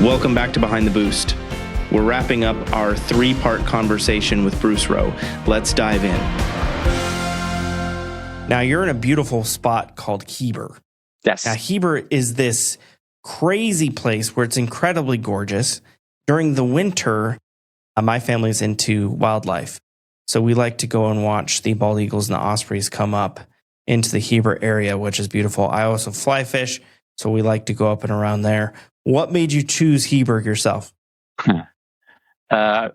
Welcome back to Behind the Boost. We're wrapping up our 3-part conversation with Bruce Rowe. Let's dive in. Now, you're in a beautiful spot called Heber. Yes. Now, Heber is this crazy place where it's incredibly gorgeous. During the winter, my family's into wildlife. So we like to go and watch the bald eagles and the ospreys come up into the Heber area, which is beautiful. I also fly fish, so we like to go up and around there. What made you choose Heber yourself? Earlier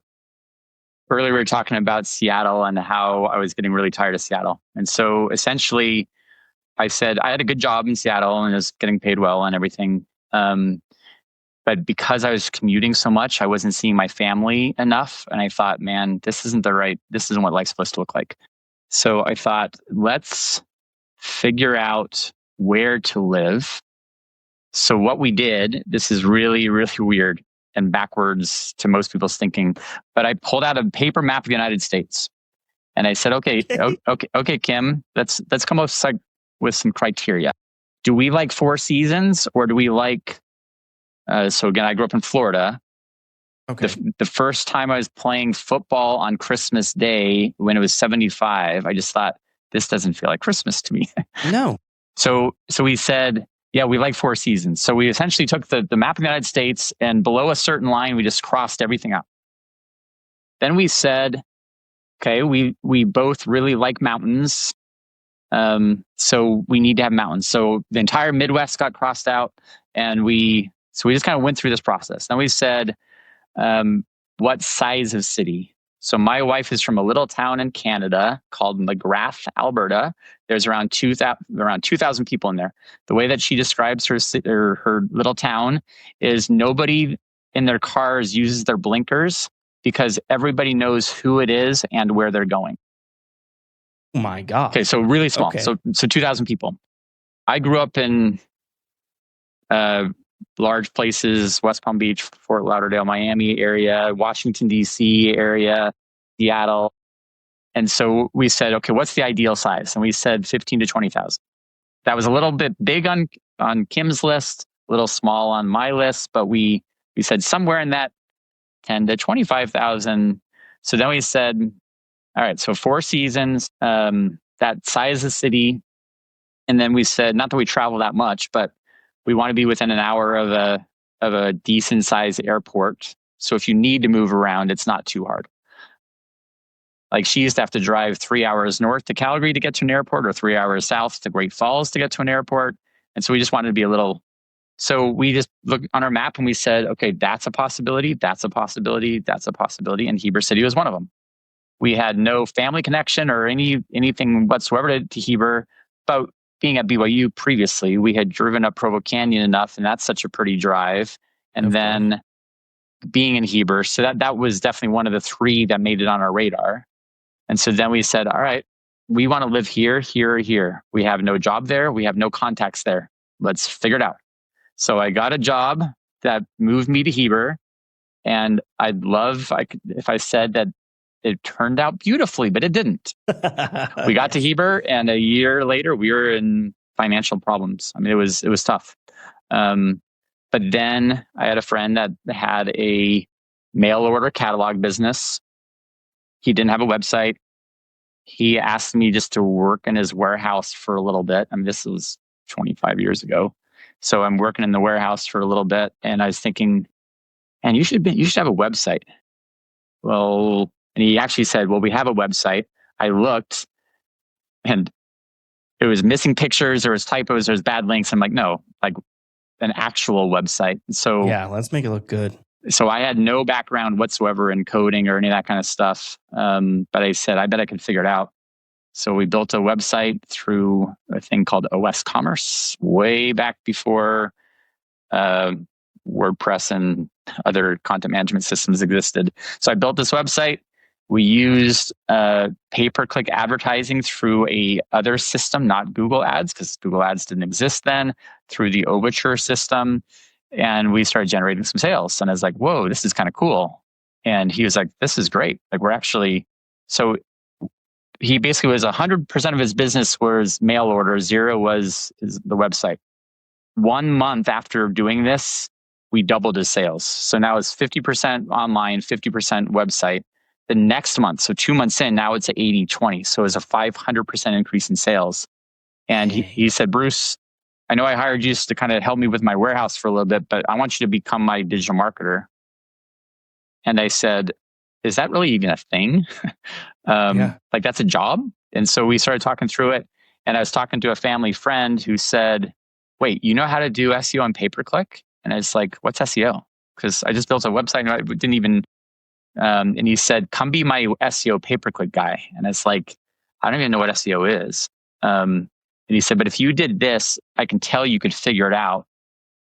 we were talking about Seattle and how I was getting really tired of Seattle. And so essentially I said I had a good job in Seattle and was getting paid well and everything. But because I was commuting so much, I wasn't seeing my family enough. And I thought, man, this isn't what life's supposed to look like. So I thought, let's figure out where to live. So what we did, this is really, really weird and backwards to most people's thinking, but I pulled out a paper map of the United States and I said, okay, Kim, let's come up with some criteria. Do we like 4 seasons or do we like, so again, I grew up in Florida. Okay. The first time I was playing football on Christmas Day when it was 75, I just thought, this doesn't feel like Christmas to me. No. So we said, yeah, we like 4 seasons. So we essentially took the map of the United States and below a certain line, we just crossed everything out. Then we said, okay, we both really like mountains. So we need to have mountains. So the entire Midwest got crossed out and we just kind of went through this process. Then we said, what size of city? So my wife is from a little town in Canada called McGrath, Alberta. There's around 2,000 people in there. The way that she describes her little town is nobody in their cars uses their blinkers because everybody knows who it is and where they're going. Oh my God. Okay, so really small. Okay. So 2,000 people. I grew up in large places, West Palm Beach, Fort Lauderdale, Miami area, Washington, D.C. area, Seattle. And so we said, okay, what's the ideal size? And we said 15 to 20,000. That was a little bit big on Kim's list, a little small on my list, but we said somewhere in that 10 to 25,000. So then we said, all right, so 4 seasons, that size of city. And then we said, not that we travel that much, but we want to be within an hour of a decent sized airport. So if you need to move around, it's not too hard. Like she used to have to drive 3 hours north to Calgary to get to an airport or 3 hours south to Great Falls to get to an airport. And so we just wanted to be so we just looked on our map and we said, okay, that's a possibility. That's a possibility. That's a possibility. And Heber City was one of them. We had no family connection or anything whatsoever to Heber, but being at BYU previously, we had driven up Provo Canyon enough, and that's such a pretty drive. And then being in Heber, so that was definitely one of the 3 that made it on our radar. And so then we said, all right, we want to live here, here, or here. We have no job there. We have no contacts there. Let's figure it out. So I got a job that moved me to Heber, and if I said that it turned out beautifully, but it didn't. We got to Heber, and a year later, we were in financial problems. I mean, it was tough. But then I had a friend that had a mail order catalog business. He didn't have a website. He asked me just to work in his warehouse for a little bit. I mean, this was 25 years ago. So I'm working in the warehouse for a little bit, and I was thinking, and you should have a website. Well, and he actually said, well, we have a website. I looked and it was missing pictures, there was typos, there's bad links. I'm like, no, like an actual website. So yeah, let's make it look good. So I had no background whatsoever in coding or any of that kind of stuff. But I said, I bet I could figure it out. So we built a website through a thing called OS Commerce way back before WordPress and other content management systems existed. So I built this website. We used pay-per-click advertising through a other system, not Google Ads, because Google Ads didn't exist then, through the Overture system. And we started generating some sales. And I was like, whoa, this is kind of cool. And he was like, this is great. Like so he basically was 100% of his business was mail order. 0 was the website. 1 month after doing this, we doubled his sales. So now it's 50% online, 50% website. The next month, so 2 months in, now it's 80-20. So it's a 500% increase in sales. And he said, Bruce, I know I hired you just to kind of help me with my warehouse for a little bit, but I want you to become my digital marketer. And I said, is that really even a thing? Like that's a job? And so we started talking through it. And I was talking to a family friend who said, wait, you know how to do SEO on pay-per-click? And I was like, what's SEO? Because I just built a website and I didn't even, and he said, come be my SEO pay-per-click guy. And it's like, I don't even know what SEO is. And he said, but if you did this, I can tell you could figure it out.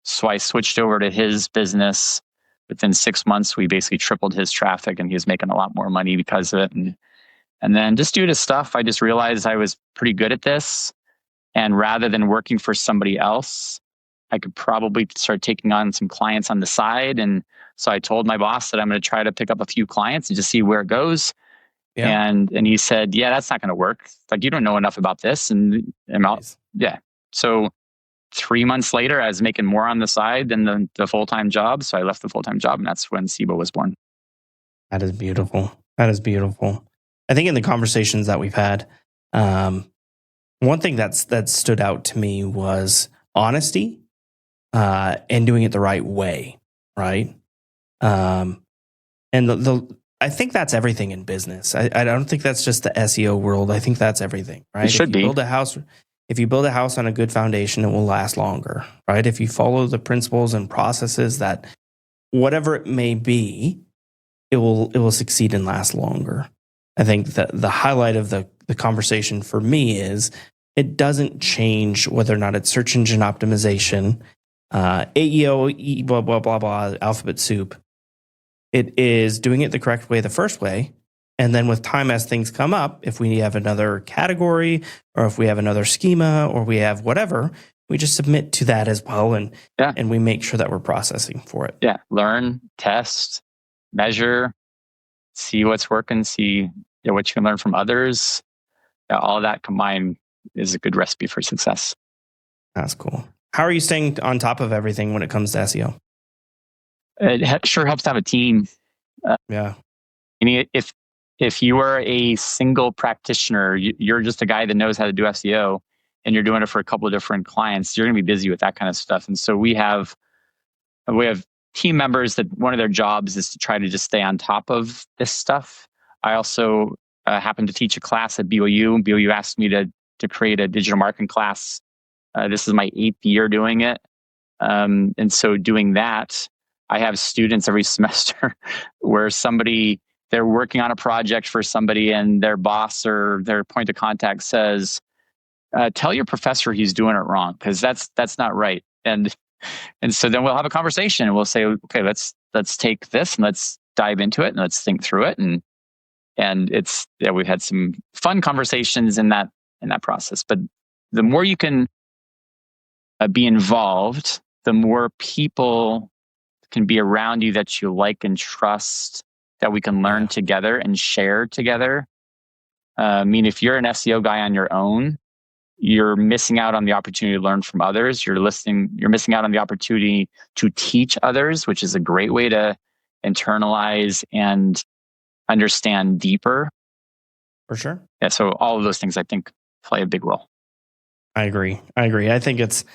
So I switched over to his business. Within 6 months, we basically tripled his traffic and he was making a lot more money because of it. And then just due to stuff, I just realized I was pretty good at this. And rather than working for somebody else, I could probably start taking on some clients on the side. And so I told my boss that I'm going to try to pick up a few clients and just see where it goes. Yeah. And he said, yeah, that's not going to work. Like, you don't know enough about this. And nice. Yeah. So 3 months later, I was making more on the side than the full-time job. So I left the full-time job, and that's when Sebo was born. That is beautiful. That is beautiful. I think in the conversations that we've had, one thing that stood out to me was honesty and doing it the right way, right? And I think that's everything in business. I don't think that's just the SEO world. I think that's everything, right? It should be. If you build a house on a good foundation, it will last longer, right? If you follow the principles and processes that, whatever it may be, it will succeed and last longer. I think that the highlight of the conversation for me is it doesn't change whether or not it's search engine optimization, AEO, blah, blah, blah, blah, alphabet soup. It is doing it the correct way the first way. And then with time, as things come up, if we have another category or if we have another schema or we have whatever, we just submit to that as well. And we make sure that we're processing for it. Yeah. Learn, test, measure, see what's working, see what you can learn from others. All of that combined is a good recipe for success. That's cool. How are you staying on top of everything when it comes to SEO? It sure helps to have a team. If you are a single practitioner, you're just a guy that knows how to do SEO and you're doing it for a couple of different clients, you're going to be busy with that kind of stuff. And so we have team members that one of their jobs is to try to just stay on top of this stuff. I also happen to teach a class at BYU. BYU asked me to create a digital marketing class. This is my 8th year doing it. And so doing that, I have students every semester where they're working on a project for somebody and their boss or their point of contact says, tell your professor he's doing it wrong because that's not right. And so then we'll have a conversation and we'll say, okay, let's take this and let's dive into it and let's think through it. And we've had some fun conversations in that process. But the more you can be involved, the more people can be around you that you like and trust, that we can learn together and share together. I mean, if you're an SEO guy on your own, you're missing out on the opportunity to learn from others. You're missing out on the opportunity to teach others, which is a great way to internalize and understand deeper. For sure. Yeah. So all of those things, I think, play a big role. I agree. I think it's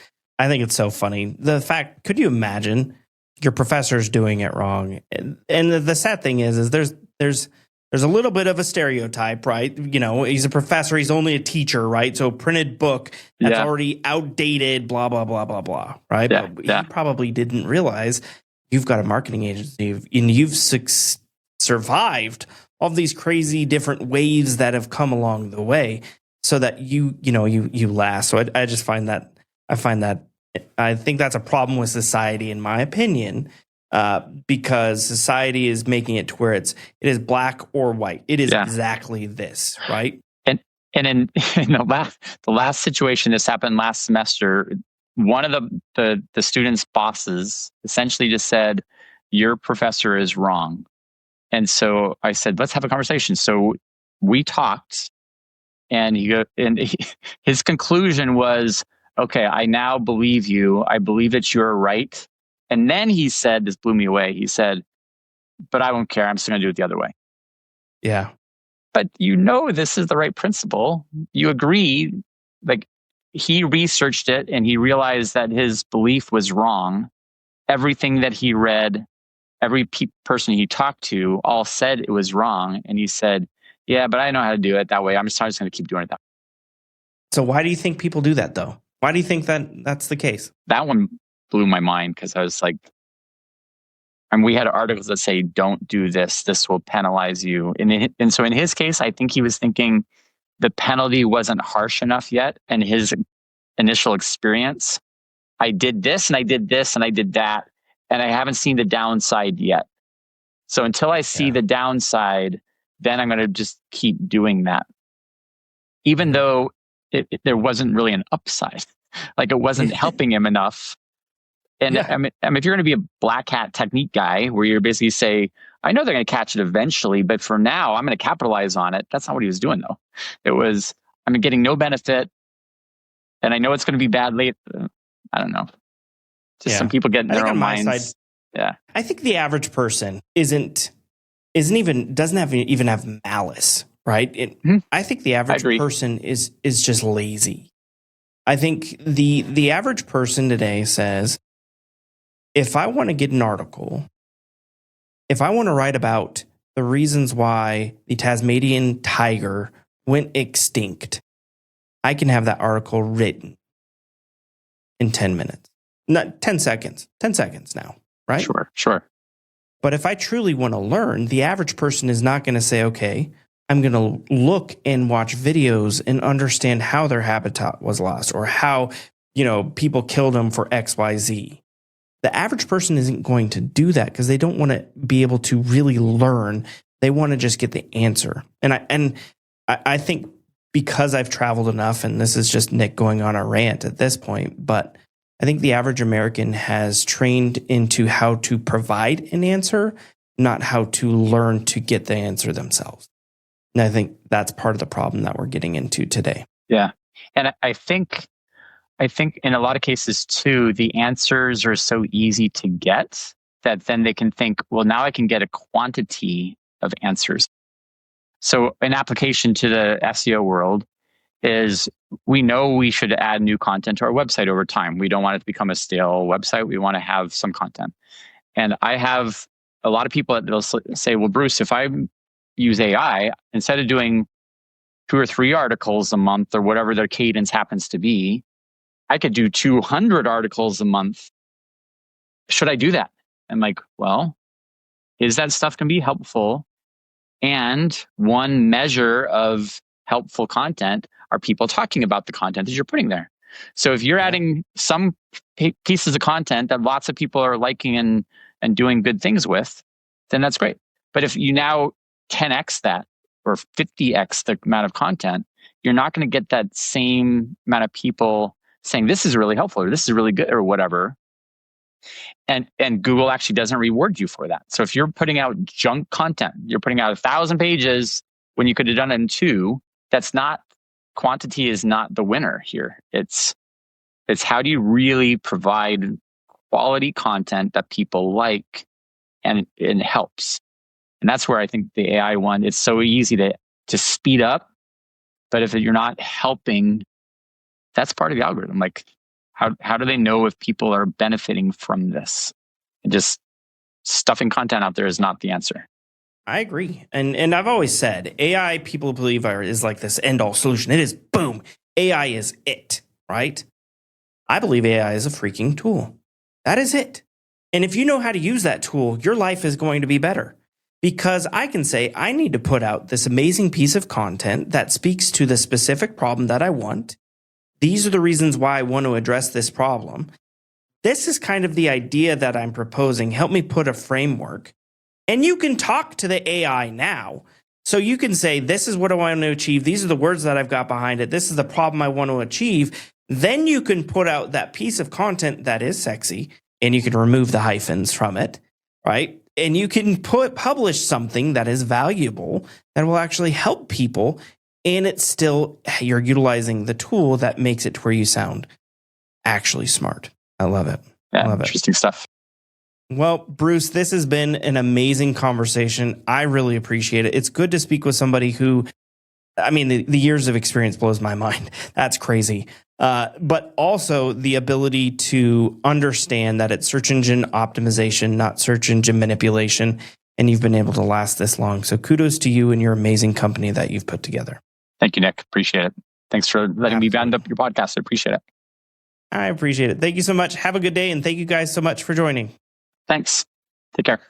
so funny. The fact, could you imagine your professor's doing it wrong? And the sad thing is there's a little bit of a stereotype, right? You know, he's a professor, he's only a teacher, right? So printed book that's already outdated, blah, blah, blah, blah, blah, right? Yeah, but he probably didn't realize you've got a marketing agency and you've survived all these crazy different waves that have come along the way so that you last. So I just find that, I think that's a problem with society, in my opinion, because society is making it to where it is black or white. It is exactly this, right? And in the last situation, this happened last semester. One of the students' bosses essentially just said, "Your professor is wrong." And so I said, "Let's have a conversation." So we talked, and his conclusion was, okay, I now believe you. I believe that you're right. And then he said, this blew me away. He said, but I won't care. I'm still going to do it the other way. Yeah. But this is the right principle. You agree. Like, he researched it and he realized that his belief was wrong. Everything that he read, every person he talked to all said it was wrong. And he said, yeah, but I know how to do it that way. I'm just going to keep doing it that way. So why do you think people do that, though? Why do you think that's the case? That one blew my mind because I was like, and we had articles that say, don't do this. This will penalize you. And so in his case, I think he was thinking the penalty wasn't harsh enough yet. And his initial experience, I did this and I did this and I did that. And I haven't seen the downside yet. So until I see the downside, then I'm going to just keep doing that. Even though there wasn't really an upside. Like, it wasn't helping him enough. And I mean, if you're going to be a black hat technique guy where you're basically say, I know they're going to catch it eventually, but for now, I'm going to capitalize on it. That's not what he was doing, though. It was, I'm getting no benefit. And I know it's going to be bad later. I don't know. Just some people get in their own minds. Side, I think the average person doesn't even have malice, right? I think the average person is just lazy. I think the average person today says, if I want to get an article, if I want to write about the reasons why the Tasmanian tiger went extinct, I can have that article written in 10 minutes. Not 10 seconds. 10 seconds now, right? Sure. But if I truly want to learn, the average person is not going to say, okay, I'm going to look and watch videos and understand how their habitat was lost or how, people killed them for X, Y, Z. The average person isn't going to do that because they don't want to be able to really learn. They want to just get the answer. And I think because I've traveled enough, and this is just Nic going on a rant at this point, but I think the average American has trained into how to provide an answer, not how to learn to get the answer themselves. And I think that's part of the problem that we're getting into today. Yeah. And I think in a lot of cases too, the answers are so easy to get that then they can think, well, now I can get a quantity of answers. So an application to the SEO world is, we know we should add new content to our website over time. We don't want it to become a stale website. We want to have some content. And I have a lot of people that will say, well, Bruce, if I use AI, instead of doing 2 or 3 articles a month or whatever their cadence happens to be, I could do 200 articles a month. Should I do that? I'm like, well, is that stuff can be helpful? And one measure of helpful content are people talking about the content that you're putting there. So if you're adding some pieces of content that lots of people are liking and doing good things with, then that's great. But if you now 10x that or 50x the amount of content, you're not going to get that same amount of people saying this is really helpful or this is really good or whatever. And Google actually doesn't reward you for that. So if you're putting out junk content, you're putting out 1,000 pages when you could have done it in 2, quantity is not the winner here. It's how do you really provide quality content that people like and it helps. And that's where I think the AI one, it's so easy to speed up. But if you're not helping, that's part of the algorithm. Like, how do they know if people are benefiting from this? And just stuffing content out there is not the answer. I agree. And I've always said AI, people believe is like this end all solution. It is boom. AI is it, right? I believe AI is a freaking tool. That is it. And if you know how to use that tool, your life is going to be better. Because I can say, I need to put out this amazing piece of content that speaks to the specific problem that I want. These are the reasons why I want to address this problem. This is kind of the idea that I'm proposing. Help me put a framework. And you can talk to the AI now. So you can say, this is what I want to achieve. These are the words that I've got behind it. This is the problem I want to achieve. Then you can put out that piece of content that is sexy, and you can remove the hyphens from it, right? And you can publish something that is valuable that will actually help people. And it's still, you're utilizing the tool that makes it to where you sound actually smart. I love it. Yeah, I love it. Interesting stuff. Well, Bruce, this has been an amazing conversation. I really appreciate it. It's good to speak with somebody who, I mean, the years of experience blows my mind. That's crazy. But also the ability to understand that it's search engine optimization, not search engine manipulation. And you've been able to last this long. So kudos to you and your amazing company that you've put together. Thank you, Nic. Appreciate it. Thanks for letting me round up your podcast. I appreciate it. I appreciate it. Thank you so much. Have a good day. And thank you guys so much for joining. Thanks. Take care.